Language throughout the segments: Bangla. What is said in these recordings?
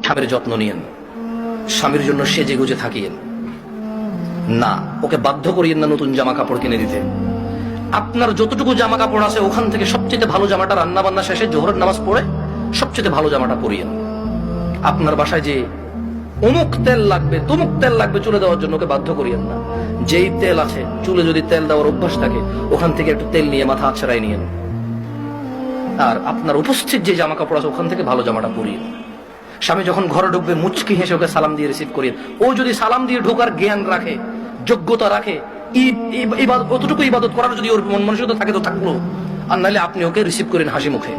স্বামীর যত্ন নিয়েন, স্বামীর জন্য সেজে গুজে থাকিয়েন না, ওকে বাধ্য করিয়েন না নতুন জামা কাপড় কিনে দিতে। আপনার যতটুকু জামা কাপড় আছে ওখান থেকে সবচেয়ে ভালো জামাটা রান্না বান্না শেষে জোহরের নামাজ পড়ে সবচেয়ে ভালো জামাটা পরিয়েন। আপনার বাসায় যে অমুক তেল লাগবে তমুক তেল লাগবে চুলে দেওয়ার জন্য ওকে বাধ্য করিয়েন না। যেই তেল আছে চুলে যদি তেল দেওয়ার অভ্যাস থাকে ওখান থেকে একটু তেল নিয়ে মাথা আছড়াই নিয়েন। আর আপনার উপস্থিত যে জামা কাপড় আছে ওখান থেকে ভালো জামাটা পরিয়েন। স্বামী যখন ঘরে ঢুকবে মুচকি হেসে ওকে সালাম দিয়ে রিসিভ করিয়েন। ও যদি সালাম দিয়ে ঢোকার জ্ঞান রাখে, যোগ্যতা রাখে, অতটুকু ইবাদত করার যদি ওর মন মানসিকতা থাকে তো থাকলো, আর নাহলে আপনি ওকে রিসিভ করেন হাসি মুখে।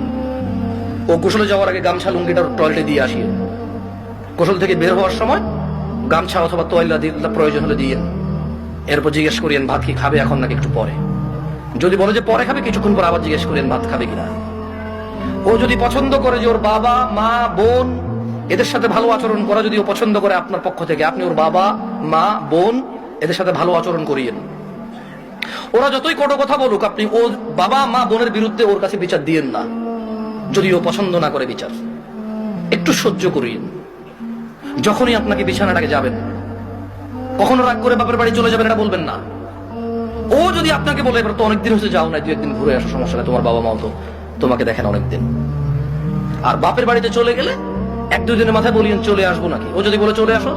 ও গোসলে যাওয়ার আগে গামছা লুঙ্গিটা টয়লেটে দিয়ে আসিয়ে, গোসল থেকে বের হওয়ার সময় গামছা অথবা তোয়াল্লা প্রয়োজন হলে দিয়েন। এরপর জিজ্ঞেস করিয়েন ভাত কি খাবে এখন নাকি একটু পরে। যদি বলে যে পরে খাবে কিছুক্ষণ পর আবার জিজ্ঞেস করিয়েন ভাত খাবে কিনা। ও যদি পছন্দ করে যে ওর বাবা মা বোন এদের সাথে ভালো আচরণ করা যদি ও পছন্দ করে আপনার পক্ষ থেকে, আপনি ওর বাবা মা বোন এদের সাথে ভালো আচরণ করিয়েন। ওরা যতই কটু কথা বলুক আপনি ওর বাবা মা বোনের বিরুদ্ধে ওর কাছে বিচার দিয়েন না। যদি ও পছন্দ না করে বিচার একটু সহ্য করিয়েন। যখনই আপনাকে বিছানাটাকে যাবেন কখনো রাগ করে বাপের বাড়ি চলে যাবেন এটা বলবেন না। ও যদি আপনাকে বলে এবার তো অনেকদিন হচ্ছে যাও না, 2-1 দিন ঘুরে আসো, সমস্যা নেই, তোমার বাবা মাও তো তোমাকে দেখেন অনেকদিন। আর বাপের বাড়িতে চলে গেলে 1-2 দিনের মাথায় বলিয়েন চলে আসবো নাকি। ও যদি বলে চলে আসো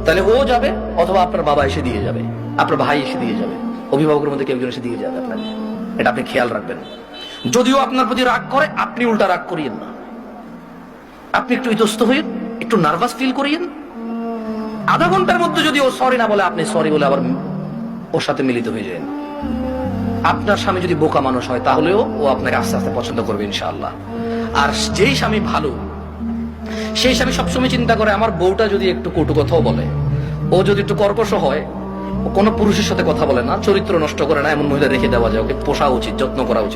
তাহলে ও যাবে অথবা আপনার বাবা এসে দিয়ে যাবে, আপনার ভাই এসে দিয়ে যাবে, অভিভাবকের মধ্যে কেউ একজন এসে দিয়ে যাবে আপনাকে। এটা আপনি খেয়াল রাখবেন। যদিও আপনার প্রতি রাগ করে আপনি উল্টা রাগ করিয়েন না। আপনি একটু ইতস্ত হয়ে একটু নার্ভাস ফিল করিয়েন। আধা ঘন্টার মধ্যে যদি ও সরি না বলে আপনি সরি বলে আবার ওর সাথে মিলিত হয়ে যান। আপনার স্বামী যদি বোকা মানুষ হয় তাহলেও ও আপনাকে আস্তে আস্তে পছন্দ করবে ইনশাআল্লাহ। আর যেই স্বামী ভালো সেই স্বামী সবসময় চিন্তা করে আমার বউটা যদি একটু কটু কথাও বলে, ও যদি একটু কর্কশ হয়, ও কোনো পুরুষের সাথে কথা বলে না, চরিত্র নষ্ট করে না, এমন মহিলা রেখে দেওয়া যায়, ওকে পোষা উচিত, যত্ন করা উচিত।